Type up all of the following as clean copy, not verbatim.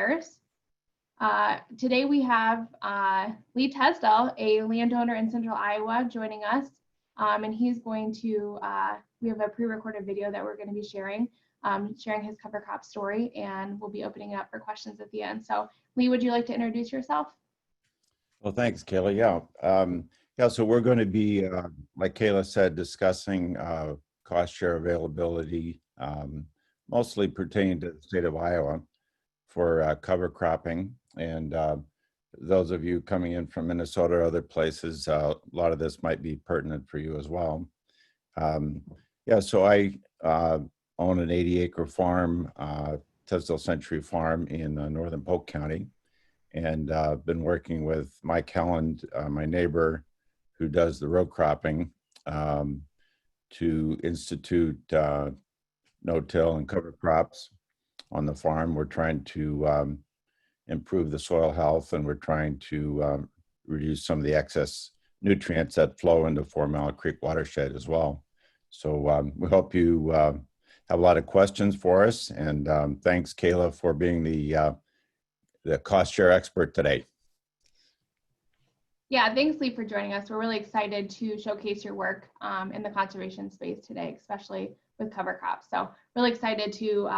Affairs. Today we have Lee Tesdell, a landowner in Central Iowa, joining us, and he's going to, we have a pre-recorded video that we're going to be sharing his cover crop story, and we'll be opening it up for questions at the end. So Lee, would you like to introduce yourself? Well, thanks, Kayla. Yeah, so we're going to be, like Kayla said, discussing cost share availability, mostly pertaining to the state of Iowa for cover cropping. And those of you coming in from Minnesota or other places, a lot of this might be pertinent for you as well. Yeah, so I own an 80-acre farm, Tesdell Century Farm in northern Polk County. And been working with Mike Helland, my neighbor, who does the row cropping, to institute no-till and cover crops on the farm. We're trying to improve the soil health, and we're trying to reduce some of the excess nutrients that flow into 4 Mile Creek watershed as well. So we hope you have a lot of questions for us, and thanks, Kayla, for being the cost share expert today. Yeah, thanks, Lee, for joining us. We're really excited to showcase your work in the conservation space today, especially with cover crops. So really excited to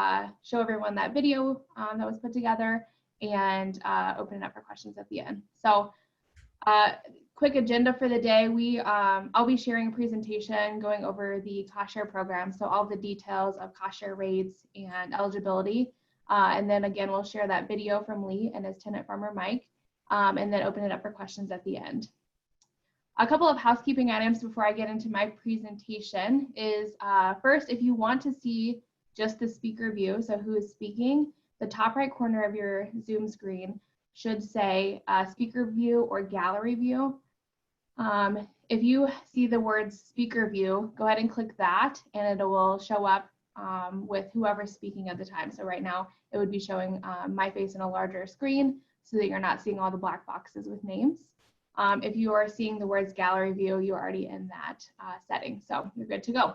show everyone that video that was put together and open it up for questions at the end. So quick agenda for the day. I'll be sharing a presentation going over the cost share program. So all the details of cost share rates and eligibility. And then again, we'll share that video from Lee and his tenant farmer, Mike, and then open it up for questions at the end. A couple of housekeeping items before I get into my presentation is first, if you want to see just the speaker view, so who is speaking, the top right corner of your Zoom screen should say speaker view or gallery view. If you see the words speaker view, go ahead and click that and it will show up with whoever's speaking at the time. So right now it would be showing my face in a larger screen so that you're not seeing all the black boxes with names. If you are seeing the words gallery view, you're already in that setting, so you're good to go.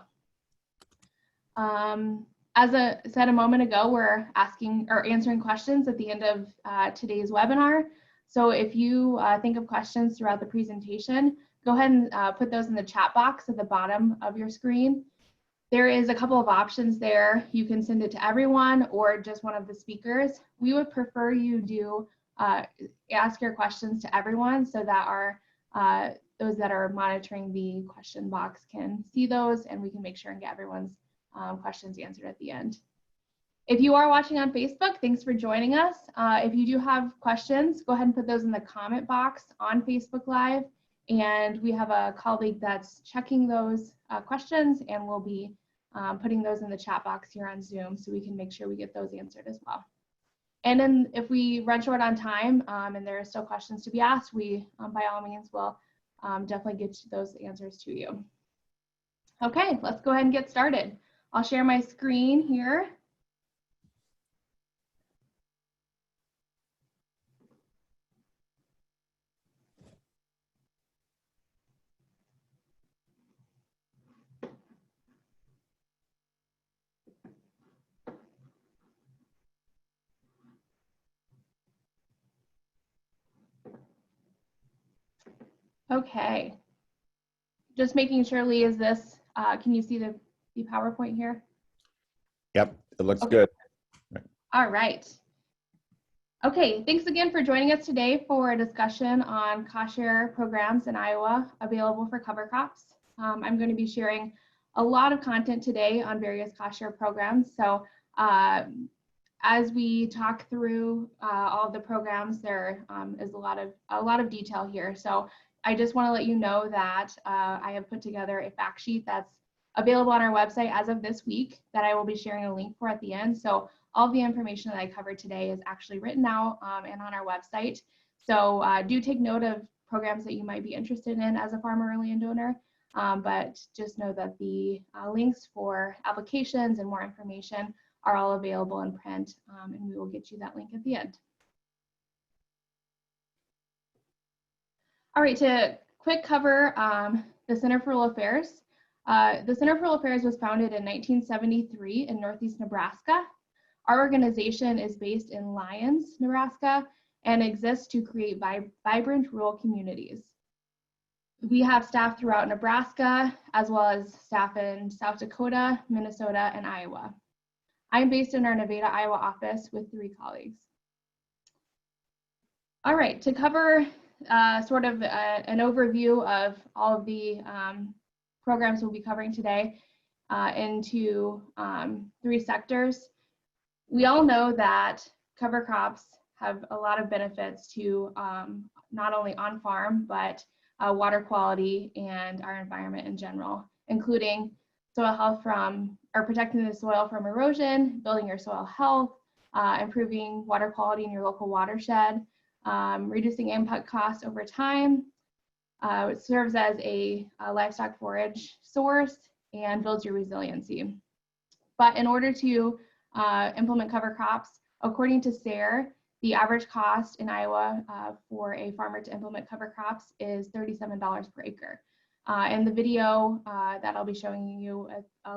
As I said a moment ago, we're asking or answering questions at the end of today's webinar. So if you think of questions throughout the presentation, go ahead and put those in the chat box at the bottom of your screen. There is a couple of options there. You can send it to everyone or just one of the speakers. We would prefer you do ask your questions to everyone so that those that are monitoring the question box can see those, and we can make sure and get everyone's questions answered at the end. If you are watching on Facebook, thanks for joining us. If you do have questions, go ahead and put those in the comment box on Facebook Live, and we have a colleague that's checking those questions, and we'll be putting those in the chat box here on Zoom so we can make sure we get those answered as well. And then if we run short on time and there are still questions to be asked, we by all means will definitely get those answers to you. Okay, let's go ahead and get started. I'll share my screen here. Okay, just making sure, Lee, is this, can you see the PowerPoint here? Yep, it looks good. All right. Okay, thanks again for joining us today for a discussion on cost share programs in Iowa available for cover crops. I'm going to be sharing a lot of content today on various cost share programs. So as we talk through all of the programs, there is a lot of detail here. So I just want to let you know that I have put together a fact sheet that's available on our website as of this week that I will be sharing a link for at the end. So all the information that I covered today is actually written out and on our website. So do take note of programs that you might be interested in as a farmer or landowner, but just know that the links for applications and more information are all available in print, and we will get you that link at the end. All right, to quick cover the Center for Rural Affairs. The Center for Rural Affairs was founded in 1973 in Northeast Nebraska. Our organization is based in Lyons, Nebraska, and exists to create vibrant rural communities. We have staff throughout Nebraska, as well as staff in South Dakota, Minnesota, and Iowa. I'm based in our Nevada, Iowa office with 3 colleagues. All right, to cover sort of an overview of all of the programs we'll be covering today into 3 sectors. We all know that cover crops have a lot of benefits to not only on farm, but water quality and our environment in general, including soil health or protecting the soil from erosion, building your soil health, improving water quality in your local watershed, reducing input costs over time. It serves as a livestock forage source and builds your resiliency. But in order to implement cover crops, according to SARE, the average cost in Iowa for a farmer to implement cover crops is $37 per acre. In the video that I'll be showing you,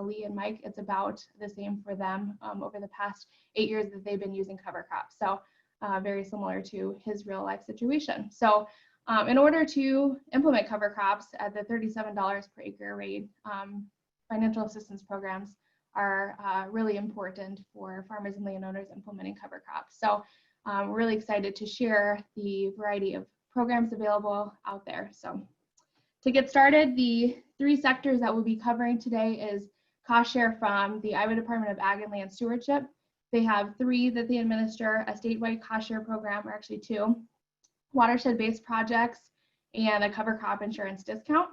Lee and Mike, it's about the same for them over the past 8 years that they've been using cover crops. So very similar to his real life situation. So in order to implement cover crops at the $37 per acre rate, financial assistance programs are really important for farmers and landowners implementing cover crops. So we're really excited to share the variety of programs available out there. So to get started, the 3 sectors that we'll be covering today is cost share from the Iowa Department of Ag and Land Stewardship. They have 3 that they administer, a statewide cost share program, or actually 2, watershed-based projects, and a cover crop insurance discount.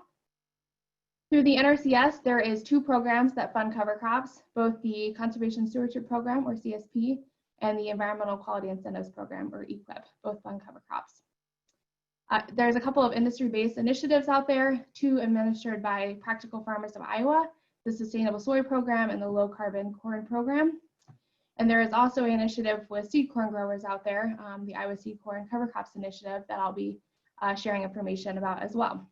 Through the NRCS, there is 2 programs that fund cover crops, both the Conservation Stewardship Program, or CSP, and the Environmental Quality Incentives Program, or EQIP, both fund cover crops. There's a couple of industry-based initiatives out there, 2 administered by Practical Farmers of Iowa, the Sustainable Soy Program and the Low Carbon Corn Program. And there is also an initiative with seed corn growers out there, the Iowa Seed Corn Cover Crops Initiative, that I'll be sharing information about as well.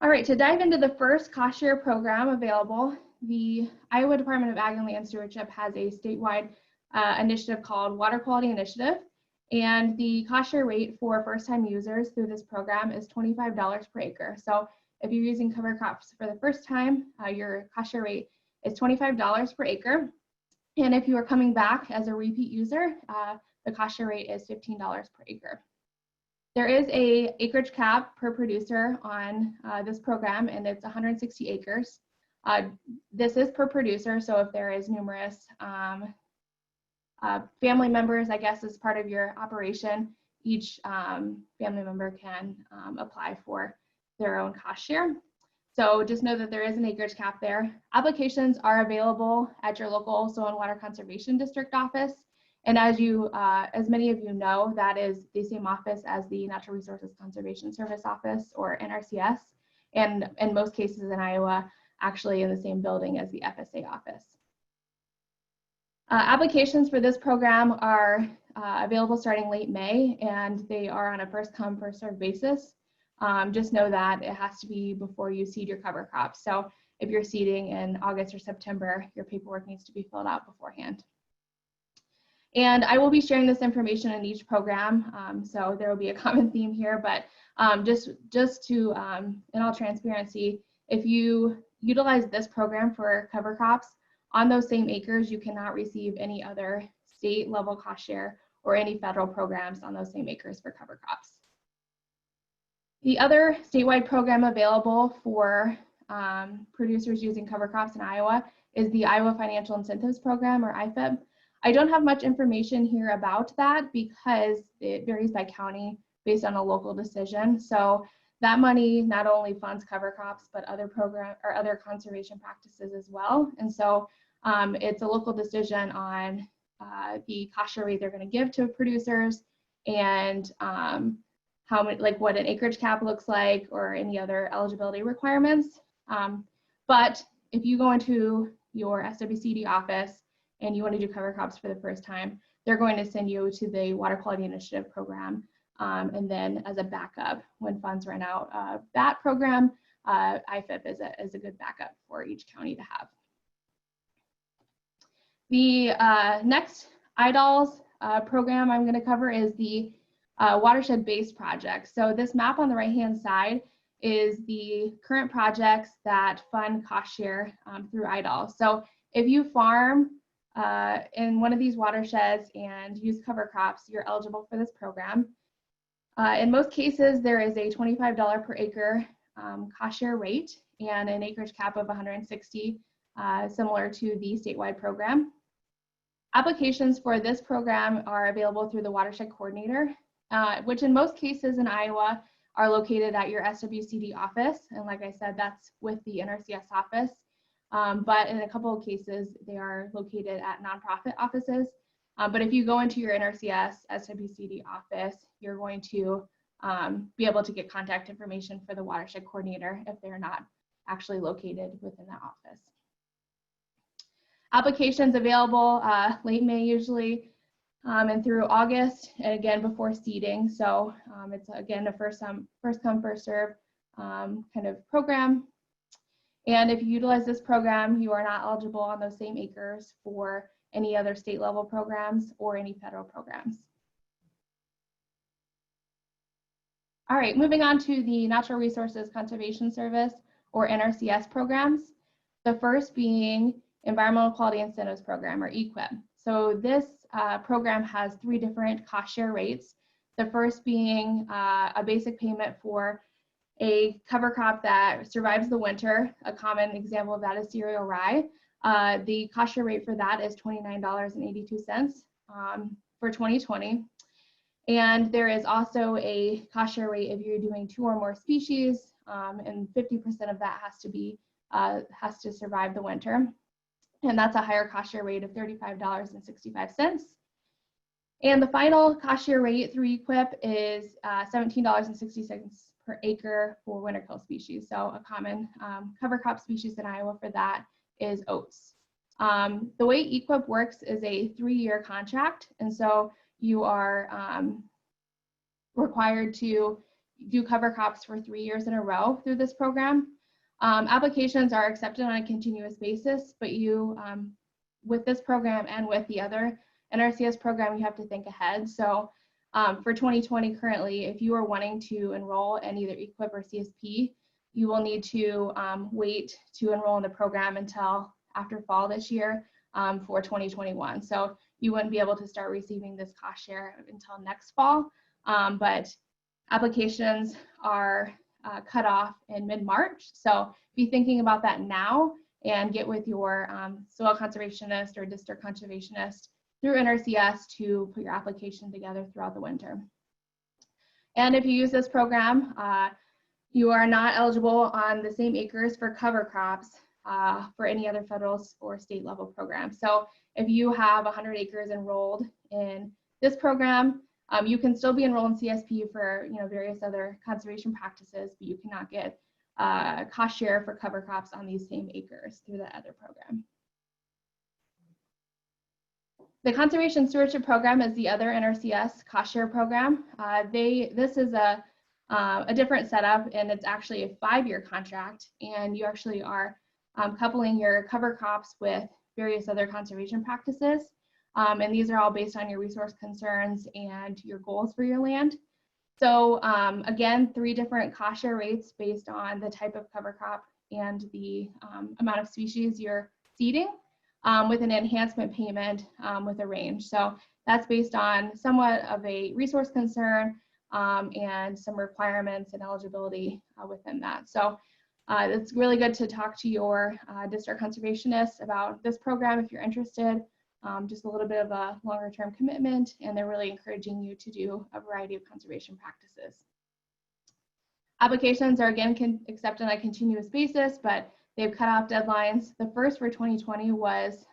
All right, to dive into the first cost share program available, the Iowa Department of Ag and Land Stewardship has a statewide initiative called Water Quality Initiative, and the cost share rate for first-time users through this program is $25 per acre. So if you're using cover crops for the first time, your cost share rate is $25 per acre. And if you are coming back as a repeat user, the cost share rate is $15 per acre. There is a acreage cap per producer on this program, and it's 160 acres. This is per producer, so if there is numerous family members, I guess, as part of your operation, each family member can apply for their own cost share. So just know that there is an acreage cap there. Applications are available at your local Soil and Water Conservation District office. And as many of you know, that is the same office as the Natural Resources Conservation Service office, or NRCS, and in most cases in Iowa, actually in the same building as the FSA office. Applications for this program are available starting late May, and they are on a first come, first served basis. Just know that it has to be before you seed your cover crops. So if you're seeding in August or September, your paperwork needs to be filled out beforehand. And I will be sharing this information in each program, so there will be a common theme here, but just to, in all transparency, if you utilize this program for cover crops, on those same acres, you cannot receive any other state level cost share or any federal programs on those same acres for cover crops. The other statewide program available for producers using cover crops in Iowa is the Iowa Financial Incentives Program, or IFIP. I don't have much information here about that because it varies by county based on a local decision. So that money not only funds cover crops, but other program or other conservation practices as well. And so it's a local decision on the cost share rate they're going to give to producers, and how many, like what an acreage cap looks like, or any other eligibility requirements. But if you go into your SWCD office and you want to do cover crops for the first time, they're going to send you to the Water Quality Initiative program. And then as a backup, when funds run out of that program, IFIP is a good backup for each county to have. The next IDOLS program I'm going to cover is the watershed-based project. So this map on the right-hand side is the current projects that fund cost share through IDOLS. So if you farm in one of these watersheds and use cover crops, you're eligible for this program. In most cases, there is a $25 per acre cost share rate and an acreage cap of 160, similar to the statewide program. Applications for this program are available through the watershed coordinator, which in most cases in Iowa are located at your SWCD office. And like I said, that's with the NRCS office. But in a couple of cases, they are located at nonprofit offices. But if you go into your NRCS SWCD office, you're going to be able to get contact information for the watershed coordinator if they're not actually located within that office. Applications available late May usually and through August, and again before seeding. So it's again a first come, first serve kind of program. And if you utilize this program, you are not eligible on those same acres for any other state level programs or any federal programs. All right, moving on to the Natural Resources Conservation Service or NRCS programs. The first being Environmental Quality Incentives Program or EQIP. So this program has 3 different cost share rates. The first being a basic payment for a cover crop that survives the winter. A common example of that is cereal rye. The cost share rate for that is $29.82 for 2020. And there is also a cost share rate if you're doing 2 or more species, and 50% of that has to survive the winter. And that's a higher cost share rate of $35.65. And the final cost share rate through EQIP is $17.60 per acre for winter kill species. So a common cover crop species in Iowa for that is oats. The way EQIP works is a 3-year contract. And so you are required to do cover crops for 3 years in a row through this program. Applications are accepted on a continuous basis, but you, with this program and with the other NRCS program, you have to think ahead. So for 2020 currently, if you are wanting to enroll in either EQIP or CSP, you will need to wait to enroll in the program until after fall this year for 2021. So you wouldn't be able to start receiving this cost share until next fall, but applications are cut off in mid-March. So be thinking about that now and get with your soil conservationist or district conservationist through NRCS to put your application together throughout the winter. And if you use this program, you are not eligible on the same acres for cover crops for any other federal or state level program. So if you have 100 acres enrolled in this program, you can still be enrolled in CSP for various other conservation practices, but you cannot get cost share for cover crops on these same acres through the other program. The Conservation Stewardship Program is the other NRCS cost share program. This is a different setup, and it's actually a 5-year contract, and you actually are coupling your cover crops with various other conservation practices. And these are all based on your resource concerns and your goals for your land. So again, 3 different cost share rates based on the type of cover crop and the amount of species you're seeding, with an enhancement payment with a range. So that's based on somewhat of a resource concern and some requirements and eligibility within that. So it's really good to talk to your district conservationist about this program if you're interested. Just a little bit of a longer term commitment, and they're really encouraging you to do a variety of conservation practices. Applications are again accepted on a continuous basis, but they've cut off deadlines. The first for 2020 was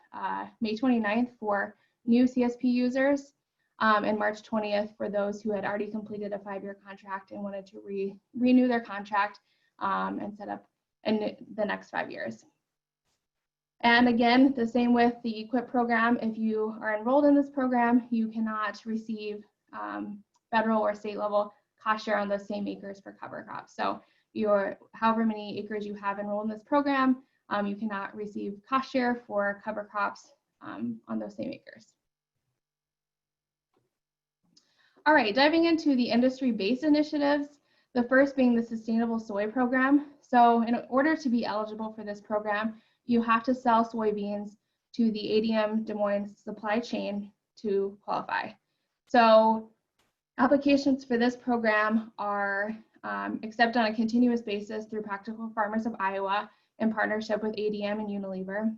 May 29th for new CSP users, and March 20th for those who had already completed a 5-year contract and wanted to renew their contract and set up in the next 5 years. And again, the same with the EQIP program. If you are enrolled in this program, you cannot receive federal or state level cost share on those same acres for cover crops. So however many acres you have enrolled in this program, you cannot receive cost share for cover crops on those same acres. All right, diving into the industry-based initiatives, the first being the Sustainable Soy Program. So in order to be eligible for this program, you have to sell soybeans to the ADM Des Moines supply chain to qualify. So applications for this program are accepted on a continuous basis through Practical Farmers of Iowa in partnership with ADM and Unilever.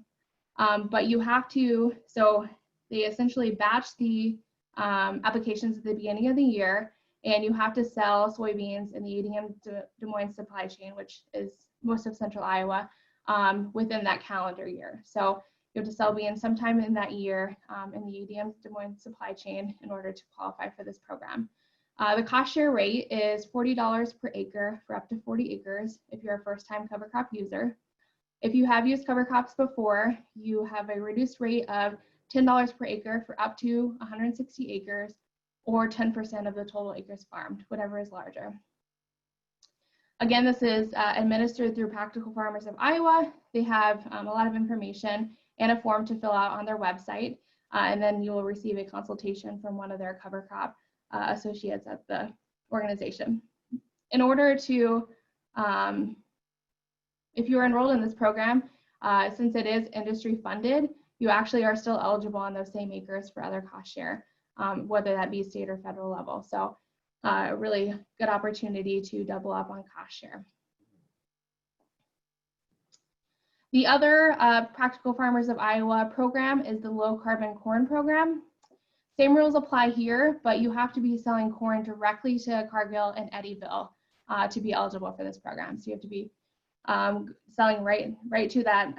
But you have to, so they essentially batch the applications at the beginning of the year, and you have to sell soybeans in the ADM Des Moines supply chain, which is most of central Iowa, within that calendar year. So you have to sell beans sometime in that year in the ADM Des Moines supply chain in order to qualify for this program. The cost share rate is $40 per acre for up to 40 acres if you're a first-time cover crop user. If you have used cover crops before, you have a reduced rate of $10 per acre for up to 160 acres, or 10% of the total acres farmed, whatever is larger. Again, this is administered through Practical Farmers of Iowa. They have a lot of information and a form to fill out on their website, and then you will receive a consultation from one of their cover crop associates at the organization. In order to, if you are enrolled in this program, since it is industry funded, you actually are still eligible on those same acres for other cost share, whether that be state or federal level. So a really good opportunity to double up on cost share. The other Practical Farmers of Iowa program is the Low Carbon Corn Program. Same rules apply here, but you have to be selling corn directly to Cargill and Eddyville to be eligible for this program. So you have to be selling right to that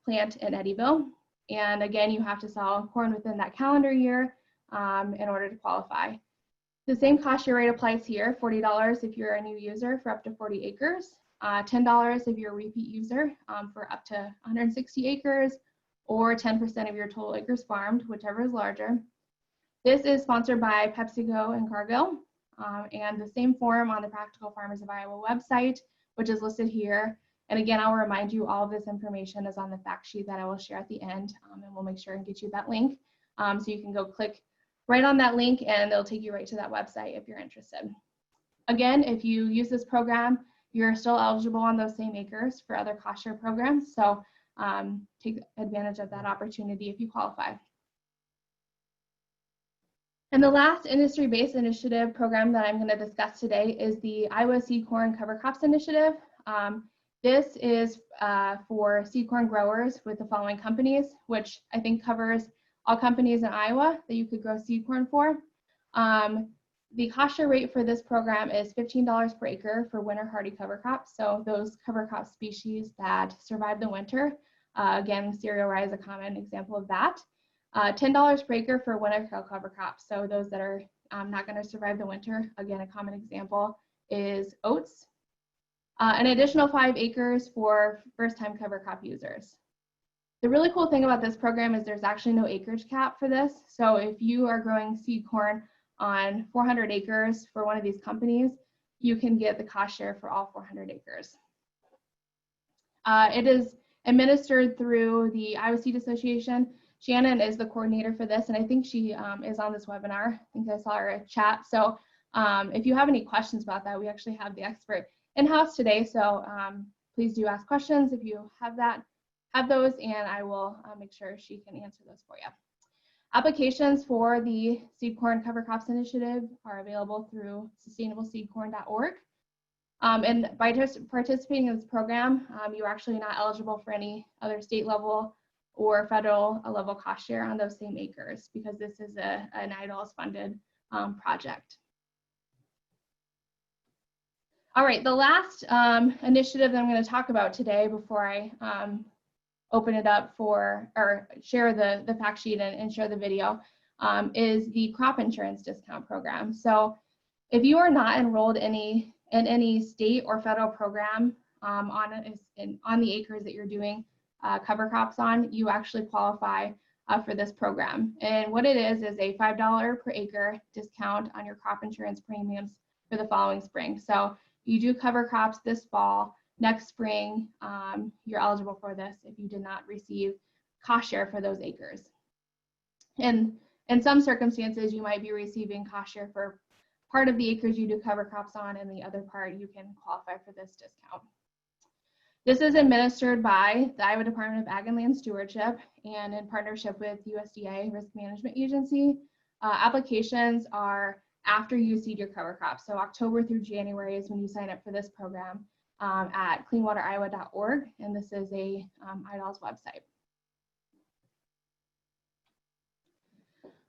plant in Eddyville. And again, you have to sell corn within that calendar year in order to qualify. The same cost share rate applies here, $40 if you're a new user for up to 40 acres, $10 if you're a repeat user for up to 160 acres, or 10% of your total acres farmed, whichever is larger. This is sponsored by PepsiCo and Cargill, and the same form on the Practical Farmers of Iowa website, which is listed here. And again, I'll remind you all of this information is on the fact sheet that I will share at the end, and we'll make sure and get you that link. So you can go click right on that link and it'll take you right to that website if you're interested. Again, if you use this program, you're still eligible on those same acres for other cost share programs. So take advantage of that opportunity if you qualify. And the last industry-based initiative program that I'm going to discuss today is the Iowa Seed Corn Cover Crops Initiative. This is for seed corn growers with the following companies, which I think covers all companies in Iowa that you could grow seed corn for. The cost share rate for this program is $15 per acre for winter hardy cover crops. So those cover crop species that survive the winter. Again, cereal rye is a common example of that. $10 per acre for winter cover crops. So those that are not going to survive the winter. Again, a common example is oats. An additional 5 acres for first-time cover crop users. The really cool thing about this program is there's actually no acreage cap for this. So if you are growing seed corn on 400 acres for one of these companies, you can get the cost share for all 400 acres. It is administered through the Iowa Seed Association. Shannon is the coordinator for this, and I think she is on this webinar. I think I saw her chat. So if you have any questions about that, we actually have the expert in-house today. So please do ask questions if you have those, and I will make sure she can answer those for you. Applications for the Seed Corn Cover Crops Initiative are available through sustainableseedcorn.org. And by participating in this program, you're actually not eligible for any other state level or federal level cost share on those same acres, because this is an IDLS funded project. All right, the last initiative that I'm going to talk about today before I open it up for, or share the fact sheet and share the video, is the crop insurance discount program. So if you are not enrolled in any state or federal program on the acres that you're doing cover crops on, you actually qualify for this program. And what it is a $5 per acre discount on your crop insurance premiums for the following spring. So you do cover crops this fall, next spring, you're eligible for this if you did not receive cost share for those acres. And in some circumstances, you might be receiving cost share for part of the acres you do cover crops on, and the other part you can qualify for this discount. This is administered by the Iowa Department of Ag and Land Stewardship and in partnership with USDA Risk Management Agency. Applications are after you seed your cover crops. So October through January is when you sign up for this program at cleanwateriowa.org, and this is a IDAL's website.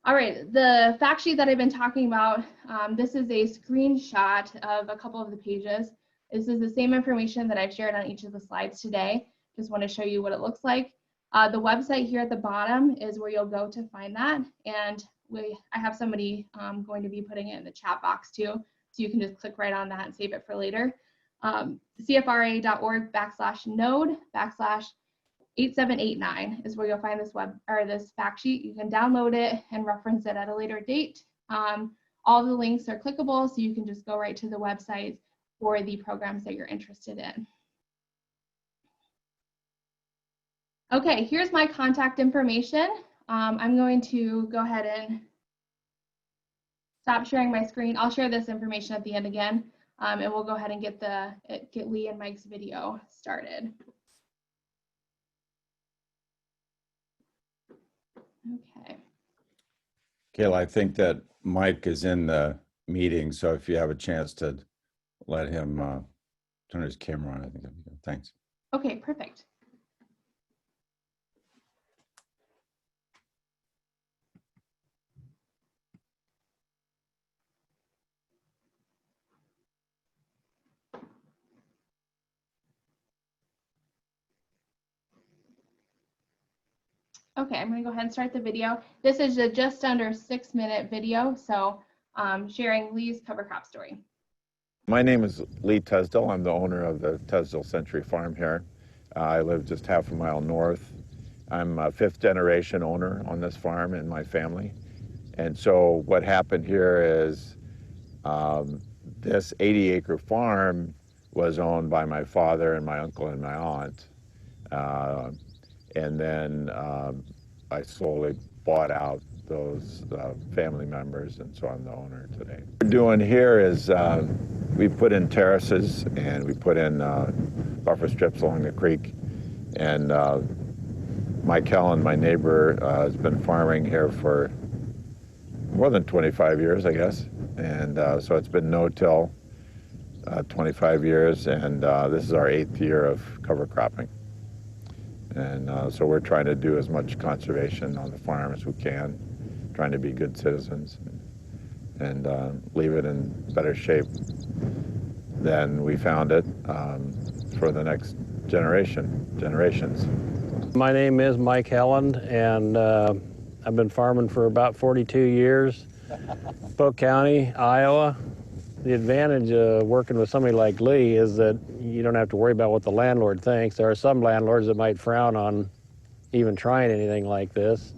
All right, the fact sheet that I've been talking about, this is a screenshot of a couple of the pages. This is the same information that I've shared on each of the slides today. Just want to show you what it looks like. The website here at the bottom is where you'll go to find that. And I have somebody going to be putting it in the chat box too. So you can just click right on that and save it for later. CFRA.org/node/8789 is where you'll find this fact sheet. You can download it and reference it at a later date. All the links are clickable, so you can just go right to the website for the programs that you're interested in. Okay, here's my contact information. I'm going to go ahead and stop sharing my screen. I'll share this information at the end again, and we'll go ahead and get Lee and Mike's video started. Okay. Kayla, I think that Mike is in the meeting, so if you have a chance to let him turn his camera on, I think that'd be good. Thanks. Okay, perfect. Okay, I'm going to go ahead and start the video. This is a just under 6-minute video, so sharing Lee's cover crop story. My name is Lee Tesdell. I'm the owner of the Tesdell Century Farm here. I live just half a mile north. I'm a 5th generation owner on this farm in my family. And so what happened here is this 80-acre farm was owned by my father and my uncle and my aunt. And then I slowly bought out those family members, and so I'm the owner today. What we're doing here is we put in terraces and we put in buffer strips along the creek. And Mike Helen, my neighbor, has been farming here for more than 25 years, I guess. And so it's been no-till 25 years, and this is our 8th year of cover cropping. And so we're trying to do as much conservation on the farm as we can, trying to be good citizens and leave it in better shape than we found it for the next generations. My name is Mike Helen, and I've been farming for about 42 years, Polk County, Iowa. The advantage of working with somebody like Lee is that you don't have to worry about what the landlord thinks. There are some landlords that might frown on even trying anything like this.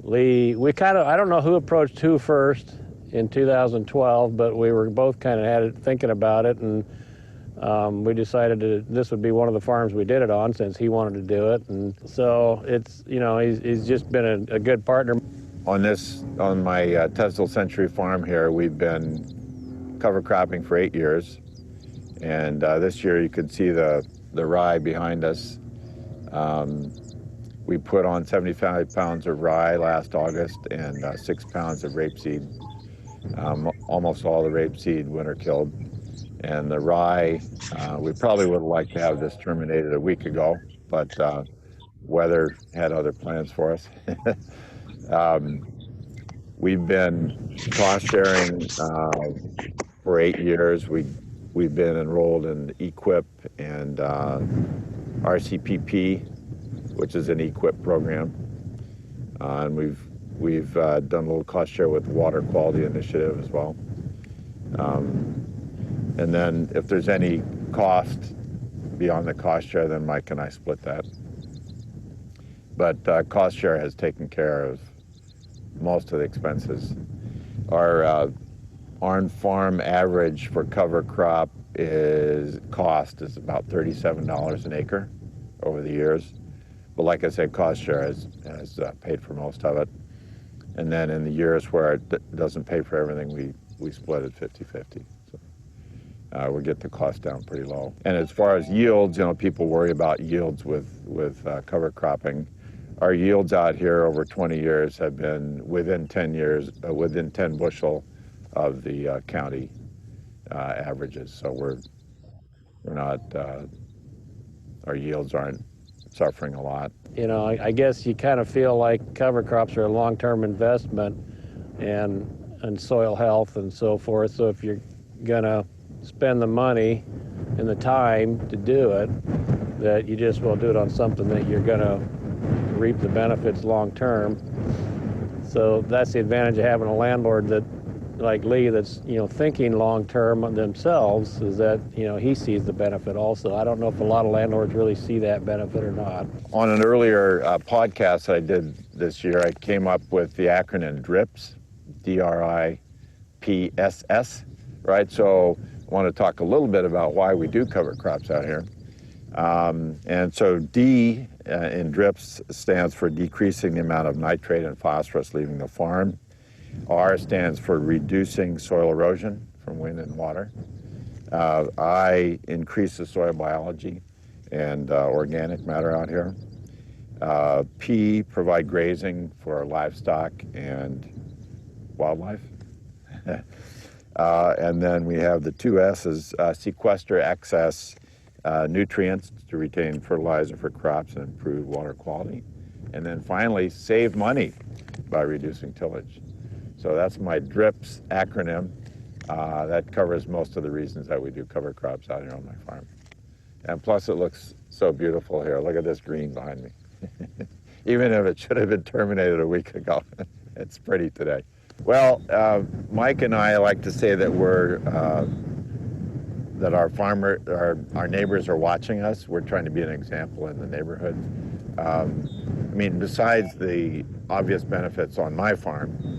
Lee, I don't know who approached who first in 2012, but we were both kind of thinking about it, and we decided this would be one of the farms we did it on since he wanted to do it. And so it's, he's just been a good partner. On my Tesdell Century Farm here, we've been cover cropping for 8 years. And this year you could see the rye behind us. We put on 75 pounds of rye last August and 6 pounds of rapeseed. Almost all the rapeseed winter killed. And the rye, we probably would have liked to have this terminated a week ago, but weather had other plans for us. We've been cost sharing for 8 years. We've been enrolled in EQIP and RCPP, which is an EQIP program, and we've done a little cost share with the Water Quality Initiative as well. And then if there's any cost beyond the cost share, then Mike and I split that. But cost share has taken care of most of the expenses. Our on-farm average for cover crop cost is about $37 an acre over the years. But like I said, cost share has paid for most of it. And then in the years where it doesn't pay for everything, we split it 50-50. So we get the cost down pretty low. And as far as yields, you know, people worry about yields with cover cropping. Our yields out here over 20 years have been within 10 years, within 10 bushel of the county averages. So we're not, our yields aren't suffering a lot. You know, I guess you kind of feel like cover crops are a long-term investment and soil health and so forth. So if you're gonna spend the money and the time to do it, that you just will do it on something that you're gonna reap the benefits long-term. So that's the advantage of having a landlord that, like Lee, that's, you know, thinking long-term themselves, is that, you know, he sees the benefit also. I don't know if a lot of landlords really see that benefit or not. On an earlier podcast that I did this year, I came up with the acronym DRIPS, D-R-I-P-S-S, right? So I want to talk a little bit about why we do cover crops out here. And so D in DRIPS stands for decreasing the amount of nitrate and phosphorus leaving the farm. R stands for reducing soil erosion from wind and water. I increase the soil biology and organic matter out here. P, provide grazing for livestock and wildlife. And then we have the two S's, sequester excess nutrients to retain fertilizer for crops and improve water quality. And then finally, save money by reducing tillage. So that's my DRIPS acronym. That covers most of the reasons that we do cover crops out here on my farm. And plus it looks so beautiful here. Look at this green behind me. Even if it should have been terminated a week ago, it's pretty today. Well, Mike and I like to say that that our neighbors are watching us. We're trying to be an example in the neighborhood. I mean, besides the obvious benefits on my farm,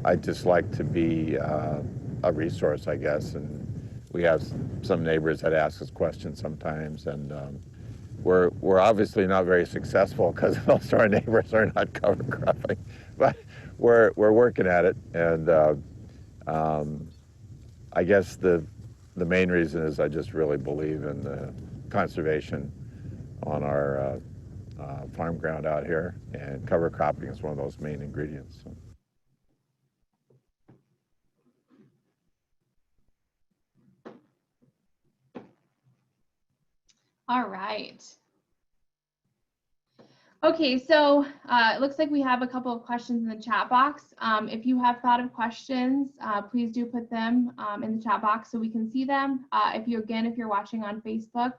I just like to be a resource, I guess, and we have some neighbors that ask us questions sometimes, and we're obviously not very successful because most of our neighbors are not cover cropping, but we're working at it, and I guess the main reason is I just really believe in the conservation on our farm ground out here, and cover cropping is one of those main ingredients. So. All right. Okay, so it looks like we have a couple of questions in the chat box. If you have thought of questions, please do put them in the chat box so we can see them. If you're watching on Facebook,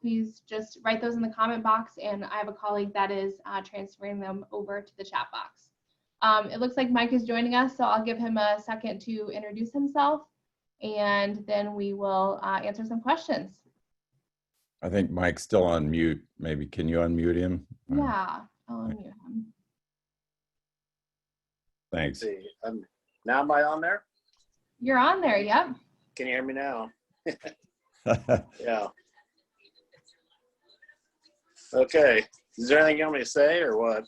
please just write those in the comment box, and I have a colleague that is transferring them over to the chat box. It looks like Mike is joining us, so I'll give him a second to introduce himself, and then we will answer some questions. I think Mike's still on mute. Maybe can you unmute him? Yeah, I'll unmute him. Thanks. Let's see. Now am I on there? You're on there, yep. Can you hear me now? Yeah. Okay. Is there anything you want me to say or what?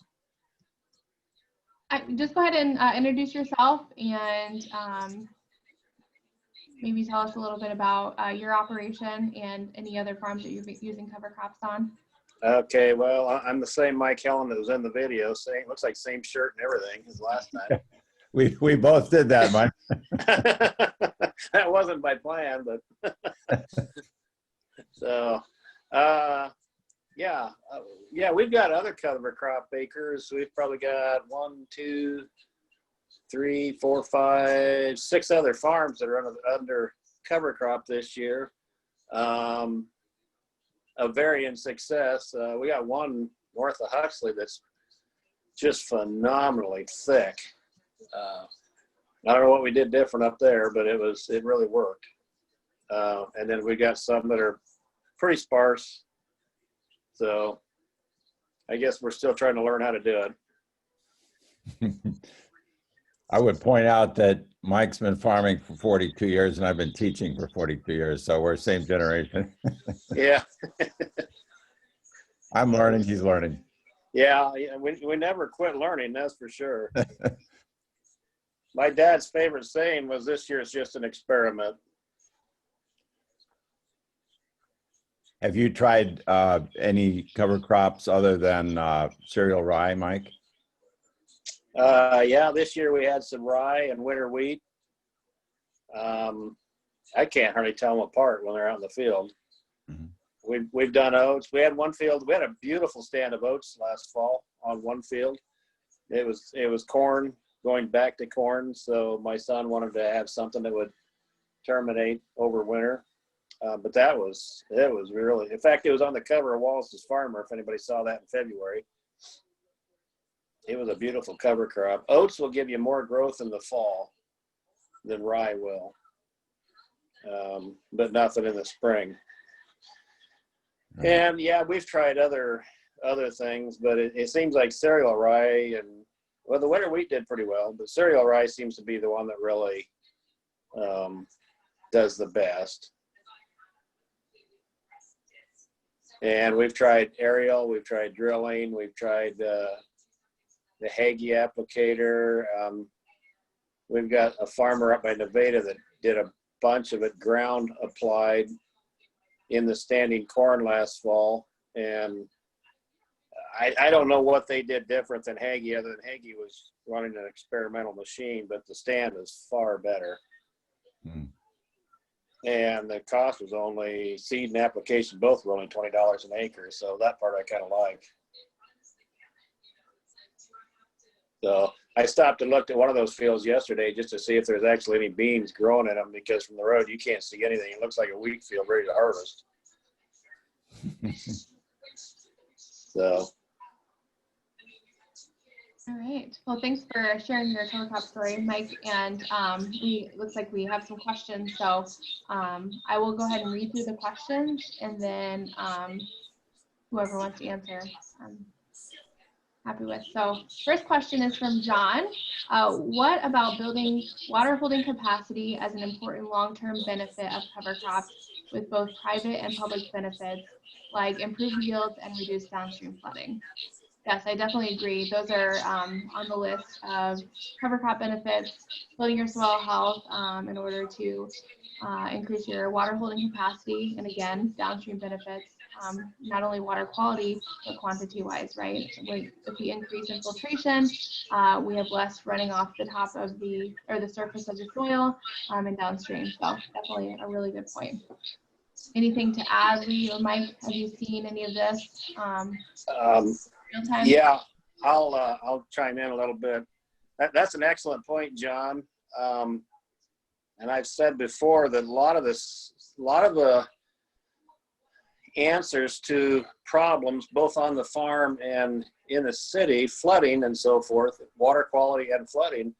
Just go ahead and introduce yourself and maybe tell us a little bit about your operation and any other farms that you're using cover crops on. Okay, well, I'm the same Mike Helen that was in the video. Same, looks like same shirt and everything as last time. We both did that, Mike. That wasn't my plan, but so yeah, we've got other cover crop acres. We've probably got 1, 2, 3, 4, 5, 6 other farms that are under cover crop this year. A varying success. We got one north of Huxley that's just phenomenally thick. I don't know what we did different up there, but it really worked. And then we got some that are pretty sparse. So I guess we're still trying to learn how to do it. I would point out that Mike's been farming for 42 years and I've been teaching for 42 years. So we're same generation. Yeah. I'm learning, he's learning. Yeah, we never quit learning, that's for sure. My dad's favorite saying was, "This year's just an experiment." Have you tried any cover crops other than cereal rye, Mike? Yeah, this year we had some rye and winter wheat. I can't hardly tell them apart when they're out in the field. Mm-hmm. We've done oats. We had one field. We had a beautiful stand of oats last fall on one field. It was corn going back to corn. So my son wanted to have something that would terminate over winter. But it was really, in fact, it was on the cover of Wallace's Farmer, if anybody saw that in February. It was a beautiful cover crop. Oats will give you more growth in the fall than rye will, but nothing in the spring. Right. And yeah, we've tried other things, but it seems like cereal rye the winter wheat did pretty well, but cereal rye seems to be the one that really does the best. And we've tried aerial, we've tried drilling, we've tried the Hagee applicator. We've got a farmer up by Nevada that did a bunch of it ground applied in the standing corn last fall. And I don't know what they did different than Hagee, other than Hagee was running an experimental machine, but the stand is far better. Hmm. And the cost was only, seed and application both were only $20 an acre. So that part I kind of like. So I stopped and looked at one of those fields yesterday just to see if there's actually any beans growing in them, because from the road you can't see anything. It looks like a wheat field ready to harvest. So. All right. Well, thanks for sharing your cover crop story, Mike. And looks like we have some questions. So I will go ahead and read through the questions, and then whoever wants to answer, I'm happy with. So first question is from John. What about building water holding capacity as an important long-term benefit of cover crops with both private and public benefits, like improved yields and reduced downstream flooding? Yes, I definitely agree. Those are on the list of cover crop benefits, building your soil health in order to increase your water holding capacity. And again, downstream benefits, not only water quality, but quantity wise, right? If we increase infiltration, we have less running off the top of the surface of the soil and downstream. So definitely a really good point. Anything to add, Lee or Mike? Have you seen any of this? Yeah, I'll chime in a little bit. That's an excellent point, John. And I've said before that a lot of the answers to problems, both on the farm and in the city, flooding and so forth, water quality and flooding,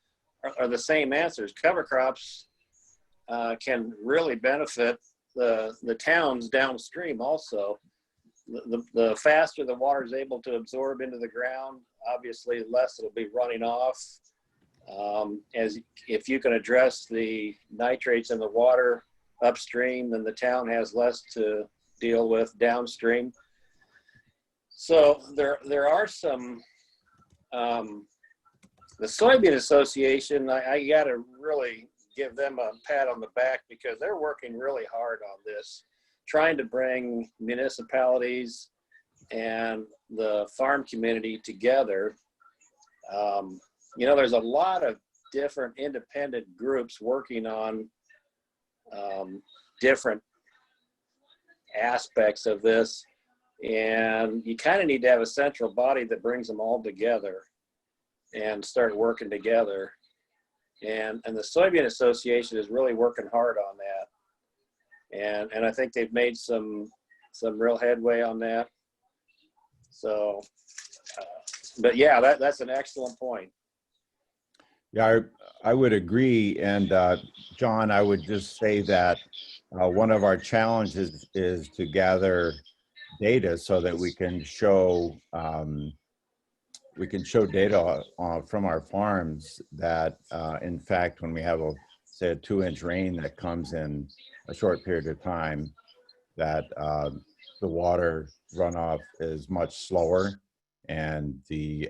are the same answers. Cover crops can really benefit the towns downstream also. The faster the water is able to absorb into the ground, obviously the less it'll be running off. As if you can address the nitrates in the water upstream, then the town has less to deal with downstream. So there are some, the Soybean Association, I gotta really give them a pat on the back, because they're working really hard on this, trying to bring municipalities and the farm community together. There's a lot of different independent groups working on different aspects of this, and you kind of need to have a central body that brings them all together and start working together. And the Soybean Association is really working hard on that. And I think they've made some real headway on that. So, but yeah, that's an excellent point. Yeah, I would agree. And John, I would just say that one of our challenges is to gather data so that we can show data from our farms that, in fact, when we have say a 2-inch rain that comes in a short period of time, that the water runoff is much slower, and the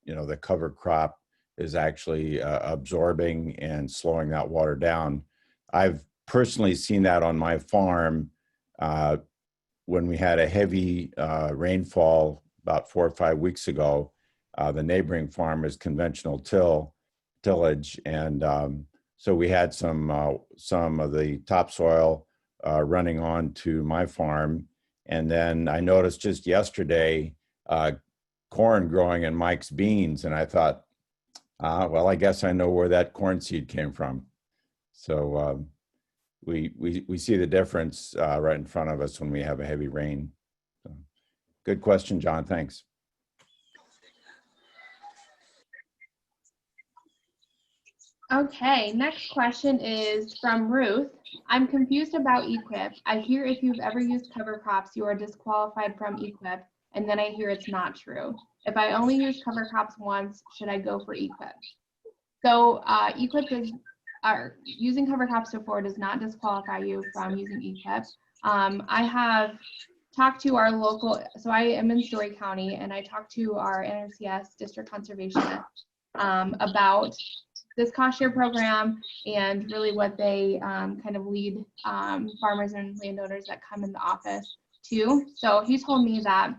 the cover crop is actually absorbing and slowing that water down. I've personally seen that on my farm when we had a heavy rainfall about 4 or 5 weeks ago. The neighboring farm is conventional tillage, and so we had some of the topsoil running on to my farm. And then I noticed just yesterday corn growing in Mike's beans, and I thought, well, I guess I know where that corn seed came from. So we see the difference right in front of us when we have a heavy rain. So, good question, John. Thanks. Okay, next question is from Ruth. I'm confused about EQIP. I hear if you've ever used cover crops, you are disqualified from EQIP, and then I hear it's not true. If I only use cover crops once, should I go for EQIP? So EQIP is, using cover crops before does not disqualify you from using EQIP. I have talked to our local, so I am in Story County, and I talked to our NRCS district conservationist about this cost share program and really what they kind of lead farmers and landowners that come in the office to. So he told me that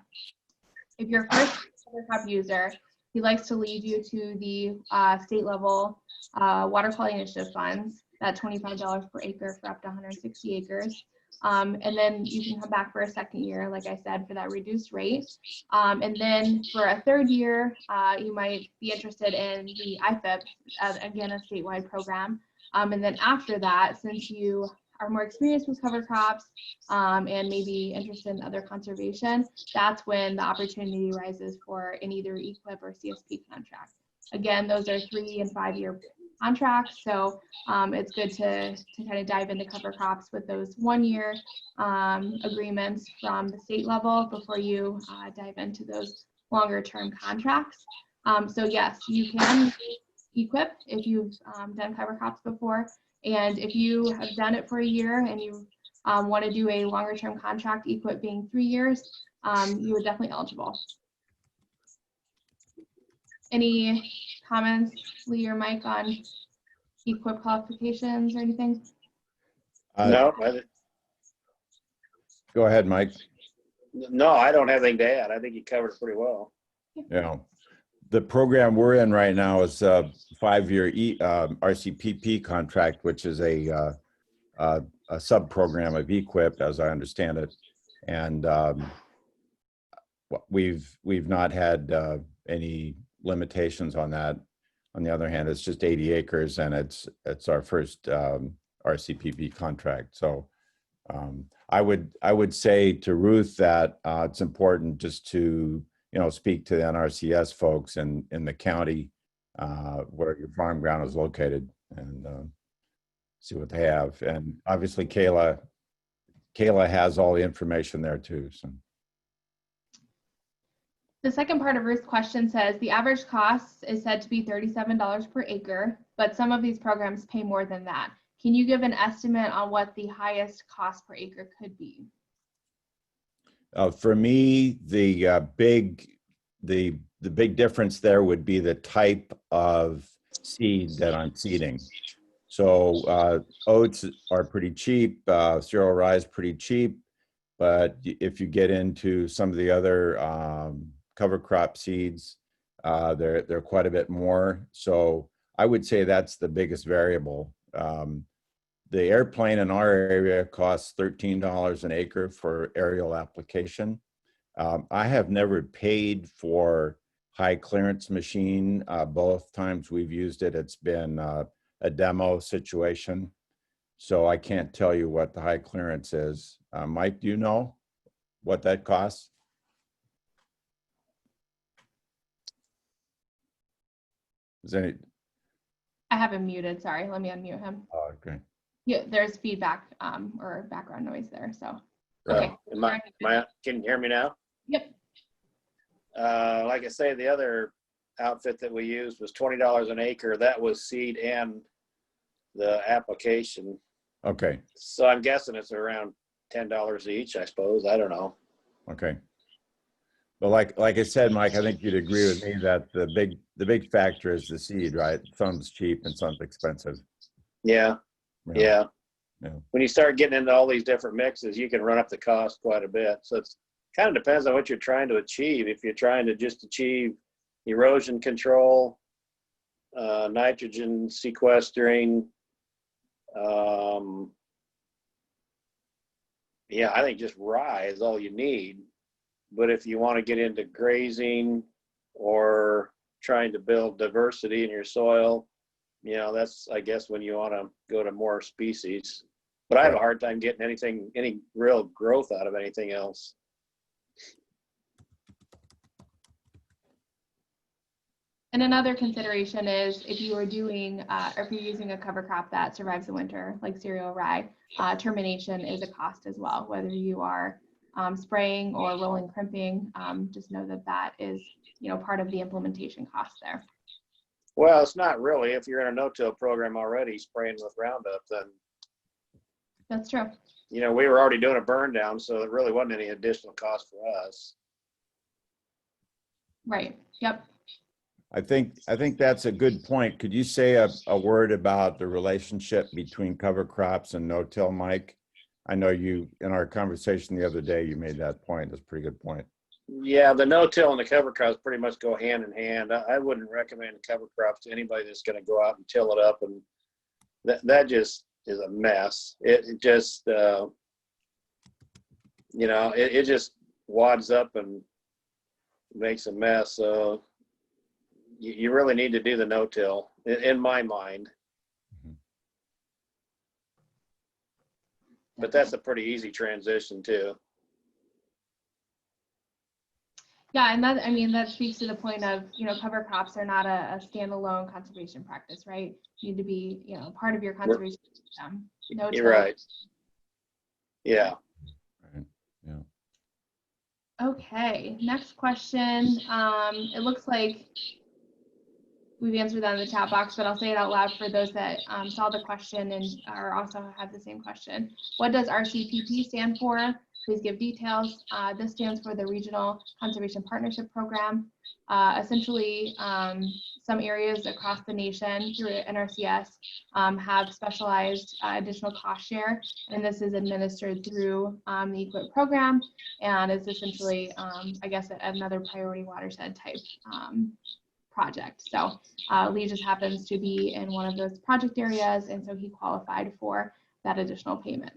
if you're a first cover crop user, he likes to lead you to the state level water quality initiative funds, that $25 per acre for up to 160 acres. And then you can come back for a second year, like I said, for that reduced rate. And then for a third year, you might be interested in the IFIP, again, a statewide program. And then after that, since you are more experienced with cover crops and maybe interested in other conservation, that's when the opportunity arises for an either EQIP or CSP contract. Again, those are 3 and 5 year contracts, so it's good to kind of dive into cover crops with those 1 year agreements from the state level before you dive into those longer term contracts. So yes, you can EQIP if you've done cover crops before, and if you have done it for a year and you want to do a longer term contract, EQIP being 3 years, you are definitely eligible. Any comments, Lee or Mike, on EQIP qualifications or anything? No, Go ahead, Mike. no, I don't have anything to add. I think you covered it pretty well. Yeah. The program we're in right now is a 5-year RCPP contract, which is a sub-program of EQIP, as I understand it. And we've not had any limitations on that. On the other hand, it's just 80 acres, and it's our first RCPP contract. So I would say to Ruth that it's important just to speak to the NRCS folks in the county where your farm ground is located, and see what they have. And obviously Kayla has all the information there too. So. The second part of Ruth's question says the average cost is said to be $37 per acre, but some of these programs pay more than that. Can you give an estimate on what the highest cost per acre could be? For me, the big difference there would be the type of seed that I'm seeding. So oats are pretty cheap, cereal rye is pretty cheap, but if you get into some of the other cover crop seeds, they're quite a bit more. So I would say that's the biggest variable. The airplane in our area costs $13 an acre for aerial application. I have never paid for high clearance machine. Both times we've used it, it's been a demo situation. So I can't tell you what the high clearance is. Mike, do you know what that costs? Is any? I have him muted, sorry, let me unmute him. Oh, okay. Yeah, there's feedback or background noise there, so. Okay. Can you hear me now? Yep. Like I say, the other outfit that we used was $20 an acre. That was seed and the application. Okay. So I'm guessing it's around $10 each, I suppose. I don't know. Okay. Well, like I said, Mike, I think you'd agree with me that the big factor is the seed, right? Some's cheap and some's expensive. Yeah. You know? Yeah. Yeah. When you start getting into all these different mixes, you can run up the cost quite a bit. So it's kind of depends on what you're trying to achieve. If you're trying to just achieve erosion control, nitrogen sequestering, yeah, I think just rye is all you need. But if you want to get into grazing or trying to build diversity in your soil, you know, that's, I guess, when you want to go to more species. But I have a hard time getting any real growth out of anything else. And another consideration is if you are doing, or if you're using a cover crop that survives the winter, like cereal rye, termination is a cost as well. Whether you are spraying or rolling crimping, just know that that is, you know, part of the implementation cost there. Well, it's not really. If you're in a no-till program already spraying with Roundup, then That's true. you know, we were already doing a burn down, so it really wasn't any additional cost for us. Right. Yep. I think that's a good point. Could you say a word about the relationship between cover crops and no-till, Mike? I know you, in our conversation the other day, you made that point. That's a pretty good point. Yeah, the no-till and the cover crops pretty much go hand in hand. I wouldn't recommend cover crops to anybody that's going to go out and till it up, and that just is a mess. It just, you know, it just wads up and makes a mess. So you really need to do the no-till, in my mind. But that's a pretty easy transition too. Yeah, and that, I mean, that speaks to the point of, you know, cover crops are not a standalone conservation practice, right? You need to be, you know, part of your conservation system. You're right. Yeah. Right. Yeah. Okay, next question. It looks like we've answered that in the chat box, but I'll say it out loud for those that saw the question and are also have the same question. What does RCPP stand for? Please give details. This stands for the Regional Conservation Partnership Program. Essentially, some areas across the nation through NRCS have specialized additional cost share, and this is administered through the EQIP program, and it's essentially, I guess, another priority watershed type project. So Lee just happens to be in one of those project areas, and so he qualified for that additional payment,